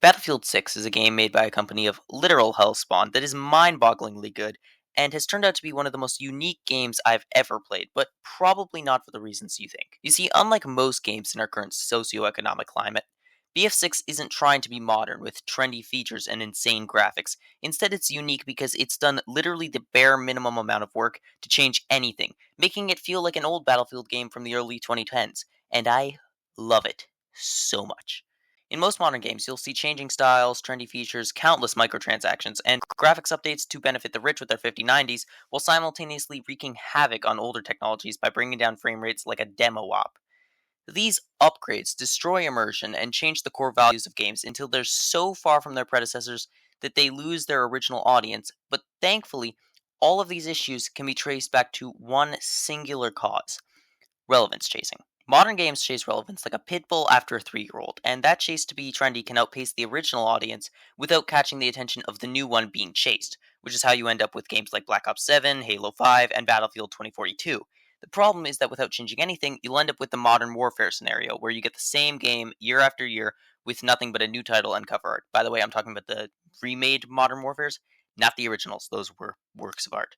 Battlefield 6 is a game made by a company of literal hellspawn that is mind-bogglingly good, and has turned out to be one of the most unique games I've ever played, but probably not for the reasons you think. You see, unlike most games in our current socioeconomic climate, BF6 isn't trying to be modern with trendy features and insane graphics. Instead, it's unique because it's done literally the bare minimum amount of work to change anything, making it feel like an old Battlefield game from the early 2010s, and I love it so much. In most modern games, you'll see changing styles, trendy features, countless microtransactions, and graphics updates to benefit the rich with their 5090s, while simultaneously wreaking havoc on older technologies by bringing down frame rates like a demo op. These upgrades destroy immersion and change the core values of games until they're so far from their predecessors that they lose their original audience, but thankfully, all of these issues can be traced back to one singular cause: relevance chasing. Modern games chase relevance like a pit bull after a 3-year-old, and that chase to be trendy can outpace the original audience without catching the attention of the new one being chased, which is how you end up with games like Black Ops 7, Halo 5, and Battlefield 2042. The problem is that without changing anything, you'll end up with the modern warfare scenario, where you get the same game year after year with nothing but a new title and cover art. By the way, I'm talking about the remade Modern Warfares, not the originals. Those were works of art.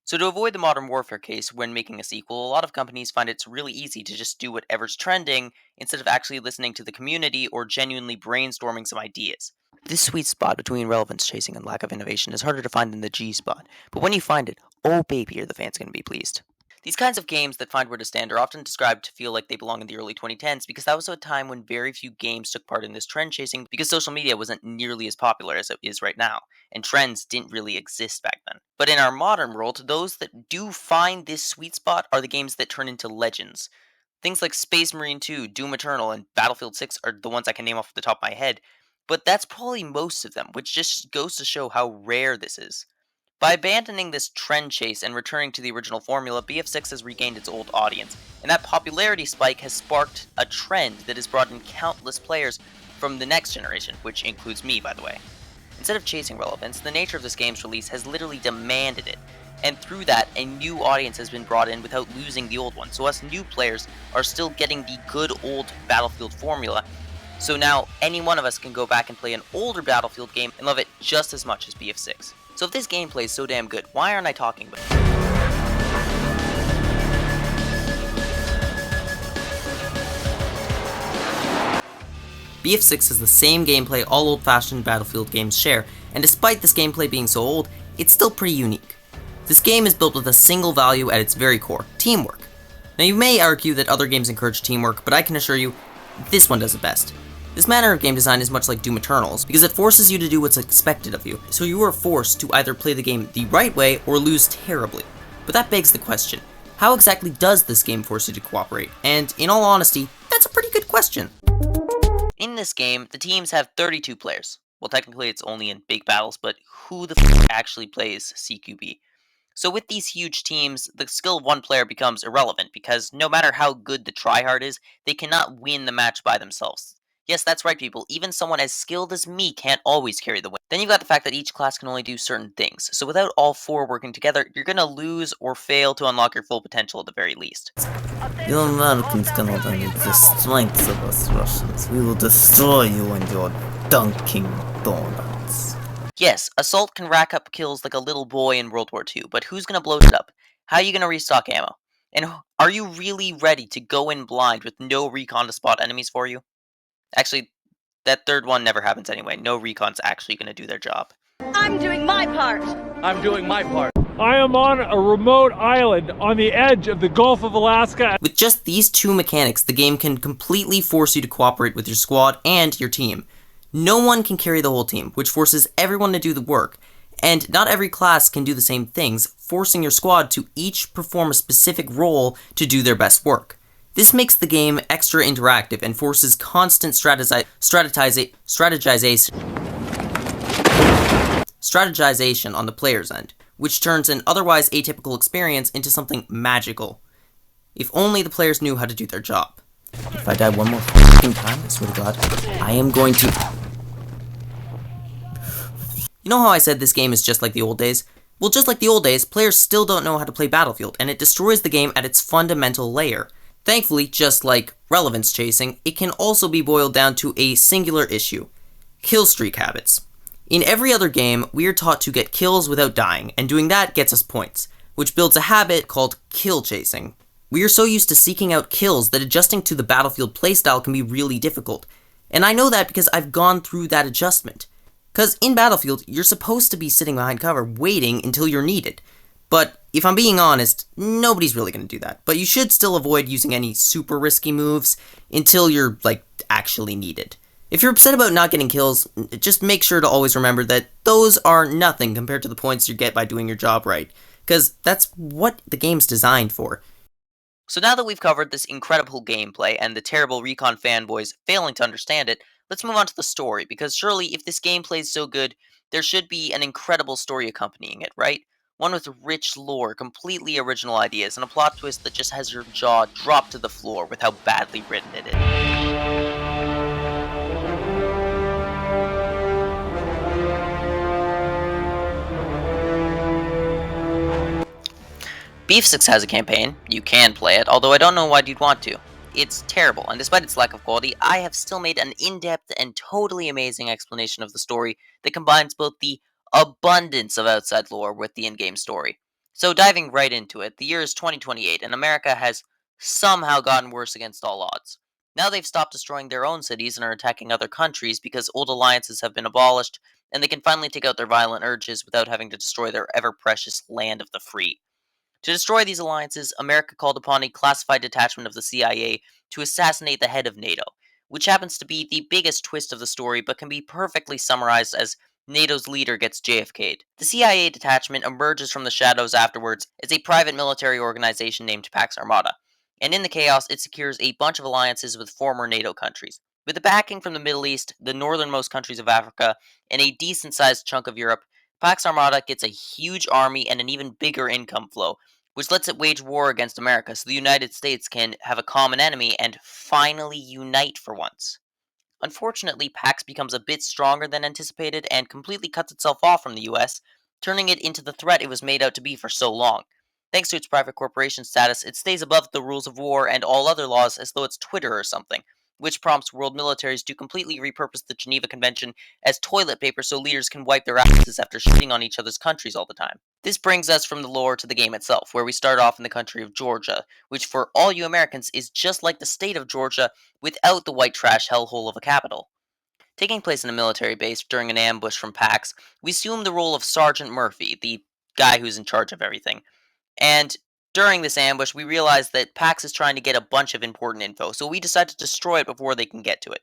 So to avoid the modern warfare case when making a sequel, a lot of companies find it's really easy to just do whatever's trending instead of actually listening to the community or genuinely brainstorming some ideas. This sweet spot between relevance chasing and lack of innovation is harder to find than the G spot, but when you find it, oh baby, are the fans going to be pleased. These kinds of games that find where to stand are often described to feel like they belong in the early 2010s because that was a time when very few games took part in this trend chasing because social media wasn't nearly as popular as it is right now, and trends didn't really exist back then. But in our modern world, those that do find this sweet spot are the games that turn into legends. Things like Space Marine 2, Doom Eternal, and Battlefield 6 are the ones I can name off the top of my head, but that's probably most of them, which just goes to show how rare this is. By abandoning this trend chase and returning to the original formula, BF6 has regained its old audience, and that popularity spike has sparked a trend that has brought in countless players from the next generation, which includes me, by the way. Instead of chasing relevance, the nature of this game's release has literally demanded it, and through that, a new audience has been brought in without losing the old one, so us new players are still getting the good old Battlefield formula, so now any one of us can go back and play an older Battlefield game and love it just as much as BF6. So if this gameplay is so damn good, why aren't I talking about it? BF6 has the same gameplay all old-fashioned Battlefield games share, and despite this gameplay being so old, it's still pretty unique. This game is built with a single value at its very core: teamwork. Now you may argue that other games encourage teamwork, but I can assure you, this one does it best. This manner of game design is much like Doom Eternal's, because it forces you to do what's expected of you, so you are forced to either play the game the right way or lose terribly. But that begs the question, how exactly does this game force you to cooperate? And in all honesty, that's a pretty good question. In this game, the teams have 32 players. Well, technically it's only in big battles, but who the f actually plays CQB? So with these huge teams, the skill of one player becomes irrelevant, because no matter how good the tryhard is, they cannot win the match by themselves. Yes, that's right, people. Even someone as skilled as me can't always carry the win. Then you've got the fact that each class can only do certain things, so without all 4 working together, you're gonna lose or fail to unlock your full potential at the very least. You Americans cannot handle the strength of us Russians. We will destroy you and your Dunkin' Donuts. Yes, Assault can rack up kills like a little boy in World War II, but who's gonna blow it up? How are you gonna restock ammo? And are you really ready to go in blind with no recon to spot enemies for you? Actually, that third one never happens anyway. No recon's actually going to do their job. I'm doing my part. I'm doing my part. I am on a remote island on the edge of the Gulf of Alaska. With just these 2 mechanics, the game can completely force you to cooperate with your squad and your team. No one can carry the whole team, which forces everyone to do the work. And not every class can do the same things, forcing your squad to each perform a specific role to do their best work. This makes the game extra interactive and forces constant strategization on the player's end, which turns an otherwise atypical experience into something magical. If only the players knew how to do their job. If I die one more fucking time, I swear to God, I am going to... You know how I said this game is just like the old days? Well, just like the old days, players still don't know how to play Battlefield, and it destroys the game at its fundamental layer. Thankfully, just like relevance chasing, it can also be boiled down to a singular issue: Kill streak habits. In every other game, we are taught to get kills without dying, and doing that gets us points, which builds a habit called kill chasing. We are so used to seeking out kills that adjusting to the battlefield playstyle can be really difficult, and I know that because I've gone through that adjustment. Because in Battlefield, you're supposed to be sitting behind cover waiting until you're needed. But if I'm being honest, nobody's really going to do that. But you should still avoid using any super risky moves until you're, actually needed. If you're upset about not getting kills, just make sure to always remember that those are nothing compared to the points you get by doing your job right. Because that's what the game's designed for. So now that we've covered this incredible gameplay and the terrible Recon fanboys failing to understand it, let's move on to the story, because surely if this gameplay is so good, there should be an incredible story accompanying it, right? One with rich lore, completely original ideas, and a plot twist that just has your jaw drop to the floor with how badly written it is. Beef Six has a campaign. You can play it, although I don't know why you'd want to. It's terrible, and despite its lack of quality, I have still made an in-depth and totally amazing explanation of the story that combines both the abundance of outside lore with the in-game story. So diving right into it, the year is 2028, and America has somehow gotten worse against all odds. Now they've stopped destroying their own cities and are attacking other countries because old alliances have been abolished, and they can finally take out their violent urges without having to destroy their ever-precious land of the free. To destroy these alliances, America called upon a classified detachment of the CIA to assassinate the head of NATO, which happens to be the biggest twist of the story but can be perfectly summarized as NATO's leader gets JFK'd. The CIA detachment emerges from the shadows afterwards as a private military organization named Pax Armada, and in the chaos it secures a bunch of alliances with former NATO countries. With the backing from the Middle East, the northernmost countries of Africa, and a decent-sized chunk of Europe, Pax Armada gets a huge army and an even bigger income flow, which lets it wage war against America so the United States can have a common enemy and finally unite for once. Unfortunately, PAX becomes a bit stronger than anticipated and completely cuts itself off from the US, turning it into the threat it was made out to be for so long. Thanks to its private corporation status, it stays above the rules of war and all other laws as though it's Twitter or something, which prompts world militaries to completely repurpose the Geneva Convention as toilet paper so leaders can wipe their asses after shitting on each other's countries all the time. This brings us from the lore to the game itself, where we start off in the country of Georgia, which for all you Americans is just like the state of Georgia without the white trash hellhole of a capital. Taking place in a military base during an ambush from PAX, we assume the role of Sergeant Murphy, the guy who's in charge of everything. And during this ambush, we realize that PAX is trying to get a bunch of important info, so we decide to destroy it before they can get to it.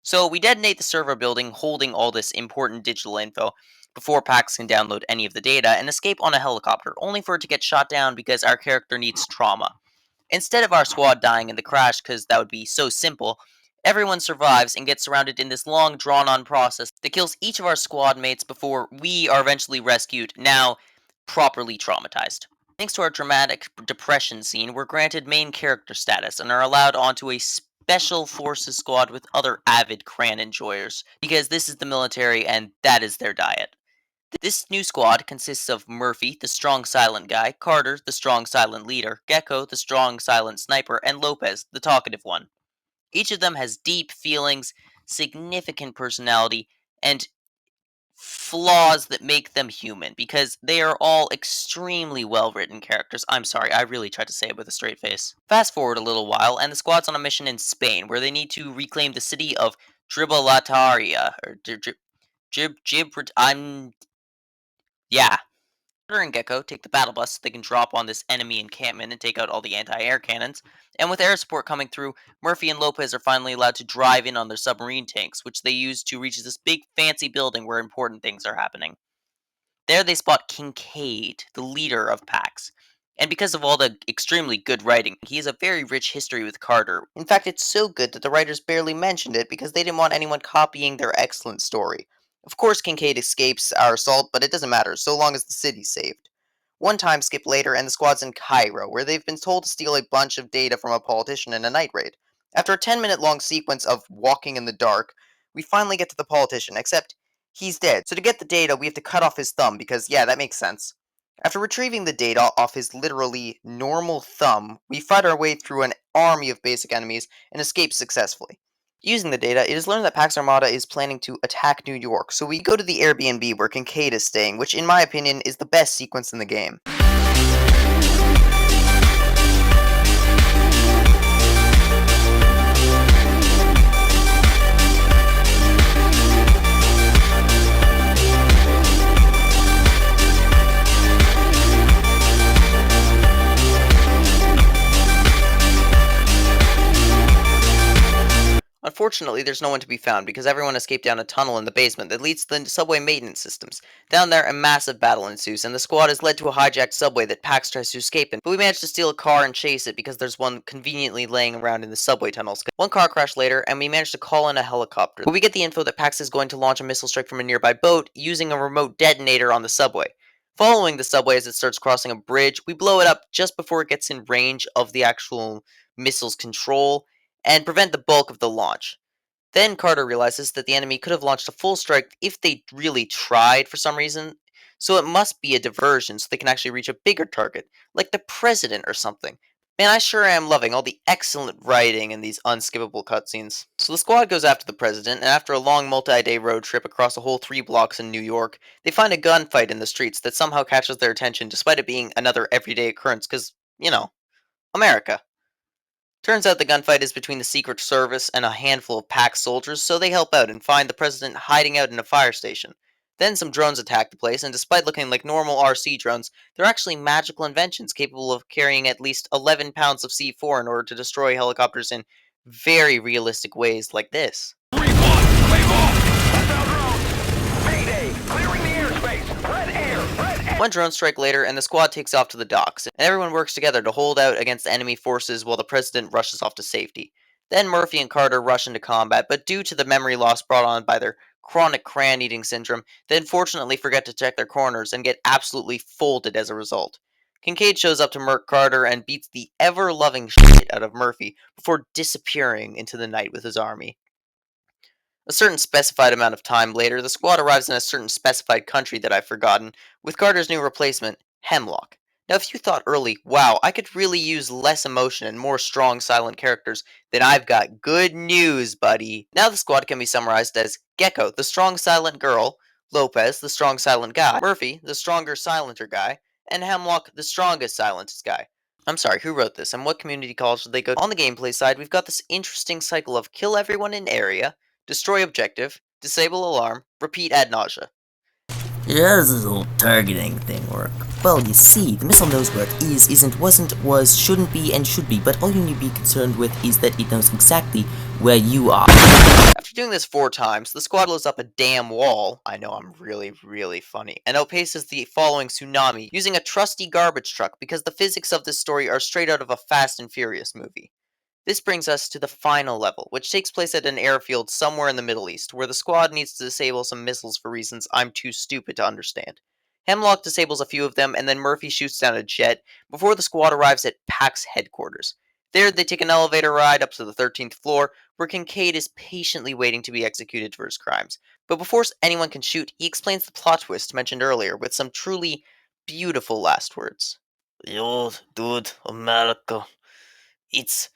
So we detonate the server building holding all this important digital info before PAX can download any of the data and escape on a helicopter, only for it to get shot down because our character needs trauma. Instead of our squad dying in the crash, because that would be so simple, everyone survives and gets surrounded in this long, drawn-on process that kills each of our squad mates before we are eventually rescued, now properly traumatized. Thanks to our dramatic depression scene, we're granted main character status and are allowed onto a special forces squad with other avid cran enjoyers, because this is the military and that is their diet. This new squad consists of Murphy, the strong silent guy, Carter, the strong silent leader, Gecko, the strong silent sniper, and Lopez, the talkative one. Each of them has deep feelings, significant personality, and flaws that make them human, because they are all extremely well written characters. I'm sorry, I really tried to say it with a straight face. Fast forward a little while, and the squad's on a mission in Spain where they need to reclaim the city of Tribolataria, or I'm yeah. Carter and Gecko take the battle bus so they can drop on this enemy encampment and take out all the anti-air cannons. And with air support coming through, Murphy and Lopez are finally allowed to drive in on their submarine tanks, which they use to reach this big fancy building where important things are happening. There they spot Kincaid, the leader of PAX. And because of all the extremely good writing, he has a very rich history with Carter. In fact, it's so good that the writers barely mentioned it because they didn't want anyone copying their excellent story. Of course, Kincaid escapes our assault, but it doesn't matter, so long as the city's saved. One time skip later, and the squad's in Cairo, where they've been told to steal a bunch of data from a politician in a night raid. After a 10-minute long sequence of walking in the dark, we finally get to the politician, except he's dead. So to get the data, we have to cut off his thumb, because yeah, that makes sense. After retrieving the data off his literally normal thumb, we fight our way through an army of basic enemies and escape successfully. Using the data, it is learned that Pax Armada is planning to attack New York, so we go to the Airbnb where Kincaid is staying, which in my opinion is the best sequence in the game. Unfortunately, there's no one to be found because everyone escaped down a tunnel in the basement that leads to the subway maintenance systems. Down there, a massive battle ensues, and the squad is led to a hijacked subway that Pax tries to escape in, but we manage to steal a car and chase it because there's one conveniently laying around in the subway tunnels. One car crash later, and we manage to call in a helicopter, but we get the info that Pax is going to launch a missile strike from a nearby boat using a remote detonator on the subway. Following the subway as it starts crossing a bridge, we blow it up just before it gets in range of the actual missile's control, and prevent the bulk of the launch. Then Carter realizes that the enemy could have launched a full strike if they really tried for some reason, so it must be a diversion so they can actually reach a bigger target, like the president or something. Man, I sure am loving all the excellent writing in these unskippable cutscenes. So the squad goes after the president, and after a long multi-day road trip across a whole 3 blocks in New York, they find a gunfight in the streets that somehow catches their attention despite it being another everyday occurrence, because, America. Turns out the gunfight is between the Secret Service and a handful of Pax soldiers, so they help out and find the president hiding out in a fire station. Then some drones attack the place, and despite looking like normal RC drones, they're actually magical inventions capable of carrying at least 11 pounds of C4 in order to destroy helicopters in very realistic ways like this. One drone strike later, and the squad takes off to the docks, and everyone works together to hold out against enemy forces while the president rushes off to safety. Then Murphy and Carter rush into combat, but due to the memory loss brought on by their chronic crayon-eating syndrome, they unfortunately forget to check their corners and get absolutely folded as a result. Kincaid shows up to murk Carter and beats the ever-loving shit out of Murphy before disappearing into the night with his army. A certain specified amount of time later, the squad arrives in a certain specified country that I've forgotten, with Carter's new replacement, Hemlock. Now, if you thought early, wow, I could really use less emotion and more strong silent characters, then I've got good news, buddy. Now the squad can be summarized as Gecko, the strong silent girl, Lopez, the strong silent guy, Murphy, the stronger silenter guy, and Hemlock, the strongest silentest guy. I'm sorry, who wrote this, and what community college did they go to? On the gameplay side, we've got this interesting cycle of kill everyone in area, destroy objective, disable alarm, repeat ad nausea. Yeah, how does this whole targeting thing work? Well, you see, the missile knows where it is, isn't, wasn't, was, shouldn't be, and should be, but all you need to be concerned with is that it knows exactly where you are. After doing this 4 times, the squad blows up a damn wall, I know I'm really funny, and outpaces the following tsunami using a trusty garbage truck because the physics of this story are straight out of a Fast and Furious movie. This brings us to the final level, which takes place at an airfield somewhere in the Middle East, where the squad needs to disable some missiles for reasons I'm too stupid to understand. Hemlock disables a few of them, and then Murphy shoots down a jet before the squad arrives at PAX headquarters. There, they take an elevator ride up to the 13th floor, where Kincaid is patiently waiting to be executed for his crimes. But before anyone can shoot, he explains the plot twist mentioned earlier with some truly beautiful last words. Yo, dude, America. It's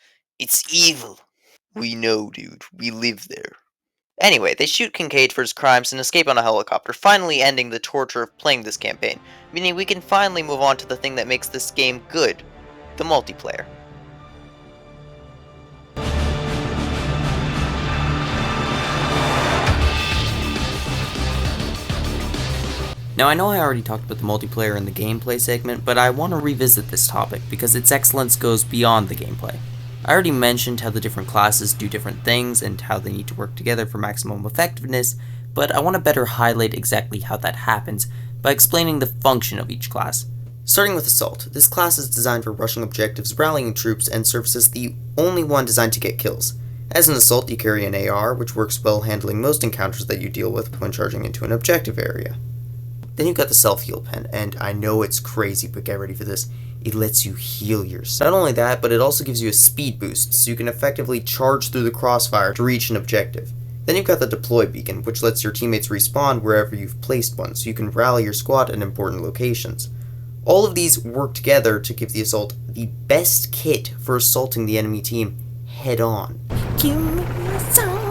evil. We know, dude. We live there. Anyway, they shoot Kincaid for his crimes and escape on a helicopter, finally ending the torture of playing this campaign, meaning we can finally move on to the thing that makes this game good, the multiplayer. Now, I know I already talked about the multiplayer in the gameplay segment, but I want to revisit this topic because its excellence goes beyond the gameplay. I already mentioned how the different classes do different things and how they need to work together for maximum effectiveness, but I want to better highlight exactly how that happens by explaining the function of each class. Starting with Assault, this class is designed for rushing objectives, rallying troops, and serves as the only one designed to get kills. As an Assault, you carry an AR, which works well handling most encounters that you deal with when charging into an objective area. Then you've got the self-heal pen, and I know it's crazy, but get ready for this. It lets you heal yourself. Not only that, but it also gives you a speed boost, so you can effectively charge through the crossfire to reach an objective. Then you've got the deploy beacon, which lets your teammates respawn wherever you've placed one, so you can rally your squad at important locations. All of these work together to give the Assault the best kit for assaulting the enemy team head-on. Give me some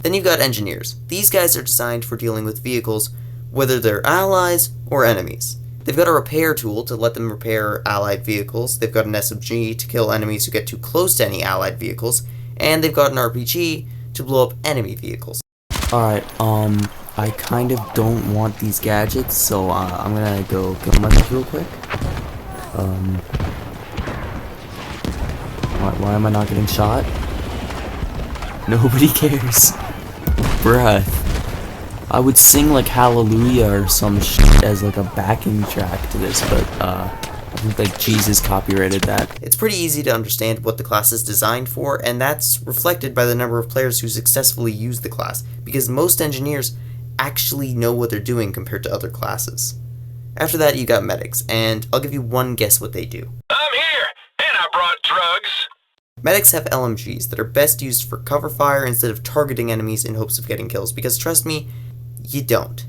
Then you've got engineers. These guys are designed for dealing with vehicles, whether they're allies or enemies. They've got a repair tool to let them repair allied vehicles, they've got an SMG to kill enemies who get too close to any allied vehicles, and they've got an RPG to blow up enemy vehicles. Alright, I kind of don't want these gadgets, so I'm gonna go kill myself real quick. Why am I not getting shot? Nobody cares. Bruh. I would sing like Hallelujah or some shit as like a backing track to this, but I think like J.I.Z.Z.L.E.R copyrighted that. It's pretty easy to understand what the class is designed for, and that's reflected by the number of players who successfully use the class, because most engineers actually know what they're doing compared to other classes. After that, you got medics, and I'll give you one guess what they do. I'm here, and I brought drugs. Medics have LMGs that are best used for cover fire instead of targeting enemies in hopes of getting kills, because trust me, you don't.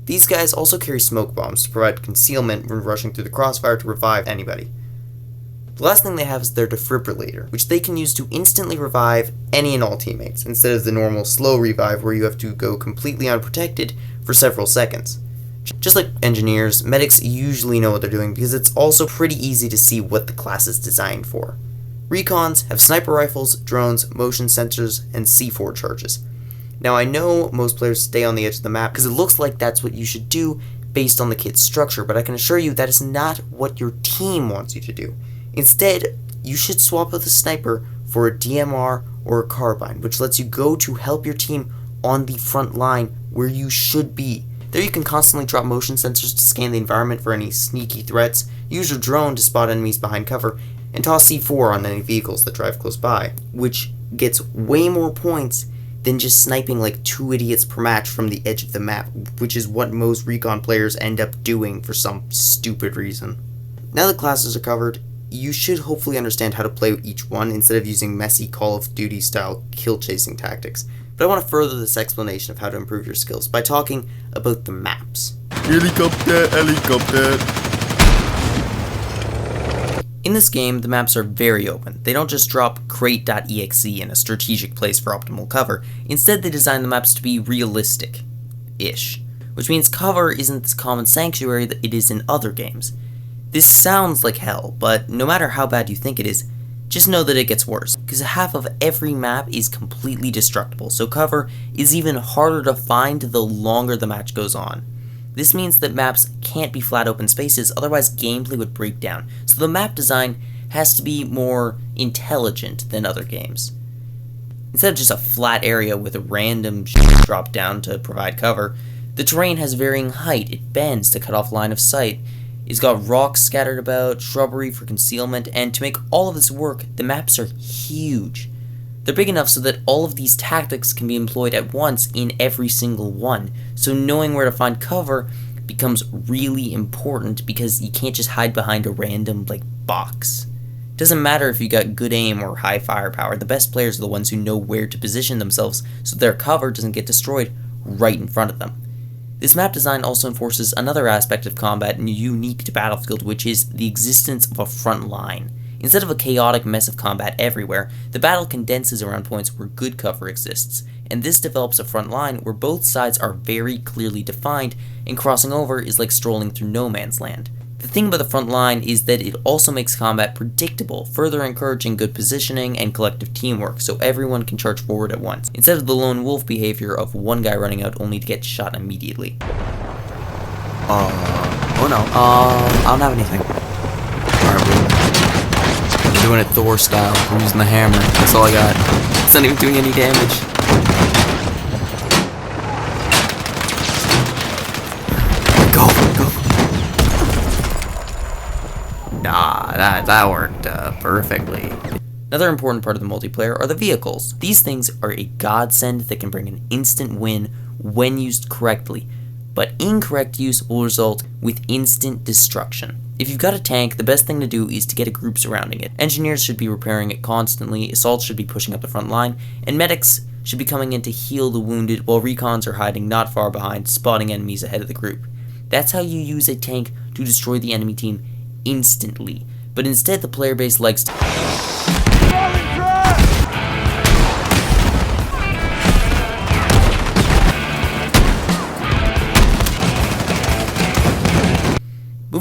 These guys also carry smoke bombs to provide concealment when rushing through the crossfire to revive anybody. The last thing they have is their defibrillator, which they can use to instantly revive any and all teammates, instead of the normal slow revive where you have to go completely unprotected for several seconds. Just like engineers, medics usually know what they're doing because it's also pretty easy to see what the class is designed for. Recons have sniper rifles, drones, motion sensors, and C4 charges. Now I know most players stay on the edge of the map because it looks like that's what you should do based on the kit's structure, but I can assure you that is not what your team wants you to do. Instead, you should swap out the sniper for a DMR or a carbine, which lets you go to help your team on the front line where you should be. There you can constantly drop motion sensors to scan the environment for any sneaky threats, use your drone to spot enemies behind cover, and toss C4 on any vehicles that drive close by, which gets way more points than just sniping like 2 idiots per match from the edge of the map, which is what most recon players end up doing for some stupid reason. Now that classes are covered, you should hopefully understand how to play each one instead of using messy Call of Duty style kill chasing tactics. But I want to further this explanation of how to improve your skills by talking about the maps. Helicopter, helicopter. In this game, the maps are very open. They don't just drop crate.exe in a strategic place for optimal cover. Instead, they design the maps to be realistic-ish, which means cover isn't this common sanctuary that it is in other games. This sounds like hell, but no matter how bad you think it is, just know that it gets worse, because half of every map is completely destructible, so cover is even harder to find the longer the match goes on. This means that maps can't be flat open spaces, otherwise gameplay would break down, so the map design has to be more intelligent than other games. Instead of just a flat area with a random shit drop down to provide cover, the terrain has varying height, it bends to cut off line of sight, it's got rocks scattered about, shrubbery for concealment, and to make all of this work, the maps are huge. They're big enough so that all of these tactics can be employed at once in every single one, so knowing where to find cover becomes really important because you can't just hide behind a random, box. It doesn't matter if you got good aim or high firepower, the best players are the ones who know where to position themselves so their cover doesn't get destroyed right in front of them. This map design also enforces another aspect of combat unique to Battlefield, which is the existence of a front line. Instead of a chaotic mess of combat everywhere, the battle condenses around points where good cover exists, and this develops a front line where both sides are very clearly defined, and crossing over is like strolling through no man's land. The thing about the front line is that it also makes combat predictable, further encouraging good positioning and collective teamwork so everyone can charge forward at once, instead of the lone wolf behavior of one guy running out only to get shot immediately. Oh no. I don't have anything. Alright, bro. I'm doing it Thor style. I'm using the hammer. That's all I got. It's not even doing any damage. Go. Nah, that worked perfectly. Another important part of the multiplayer are the vehicles. These things are a godsend that can bring an instant win when used correctly, but incorrect use will result with instant destruction. If you've got a tank, the best thing to do is to get a group surrounding it. Engineers should be repairing it constantly, assaults should be pushing up the front line, and medics should be coming in to heal the wounded while recons are hiding not far behind, spotting enemies ahead of the group. That's how you use a tank to destroy the enemy team instantly, but instead the player base likes to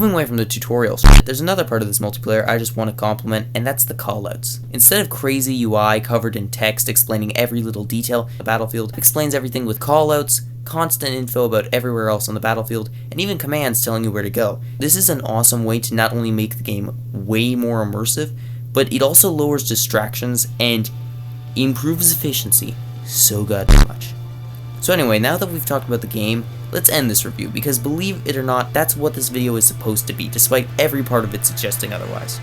Moving away from the tutorials, there's another part of this multiplayer I just want to compliment, and that's the callouts. Instead of crazy UI covered in text explaining every little detail, the Battlefield explains everything with callouts, constant info about everywhere else on the battlefield, and even commands telling you where to go. This is an awesome way to not only make the game way more immersive, but it also lowers distractions and improves efficiency so goddamn much. So anyway, now that we've talked about the game, let's end this review, because believe it or not, that's what this video is supposed to be, despite every part of it suggesting otherwise.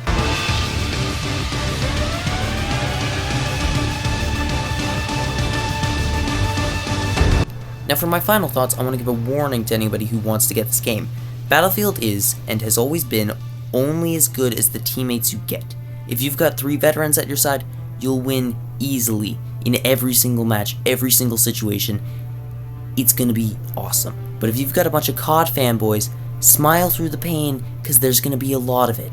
Now for my final thoughts, I want to give a warning to anybody who wants to get this game. Battlefield is, and has always been, only as good as the teammates you get. If you've got 3 veterans at your side, you'll win easily in every single match, every single situation. It's gonna be awesome. But if you've got a bunch of COD fanboys, smile through the pain, because there's gonna be a lot of it.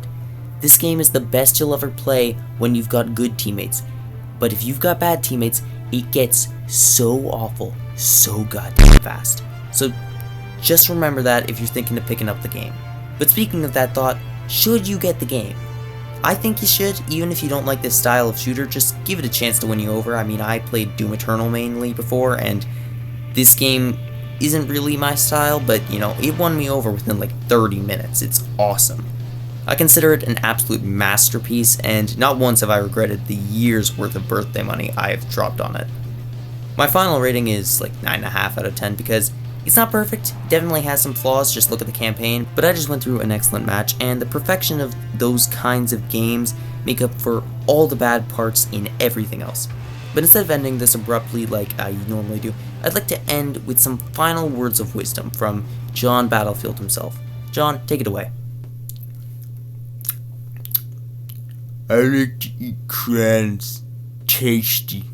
This game is the best you'll ever play when you've got good teammates. But if you've got bad teammates, it gets so awful, so goddamn fast. So just remember that if you're thinking of picking up the game. But speaking of that thought, should you get the game? I think you should, even if you don't like this style of shooter, just give it a chance to win you over. I mean, I played Doom Eternal mainly before, and this game isn't really my style, but you know, it won me over within like 30 minutes. It's awesome. I consider it an absolute masterpiece, and not once have I regretted the year's worth of birthday money I have dropped on it. My final rating is like 9.5 out of 10 because it's not perfect, it definitely has some flaws, just look at the campaign, but I just went through an excellent match, and the perfection of those kinds of games make up for all the bad parts in everything else. But instead of ending this abruptly like I normally do, I'd like to end with some final words of wisdom from John Battlefield himself. John, take it away. I like to eat crayons. Tasty.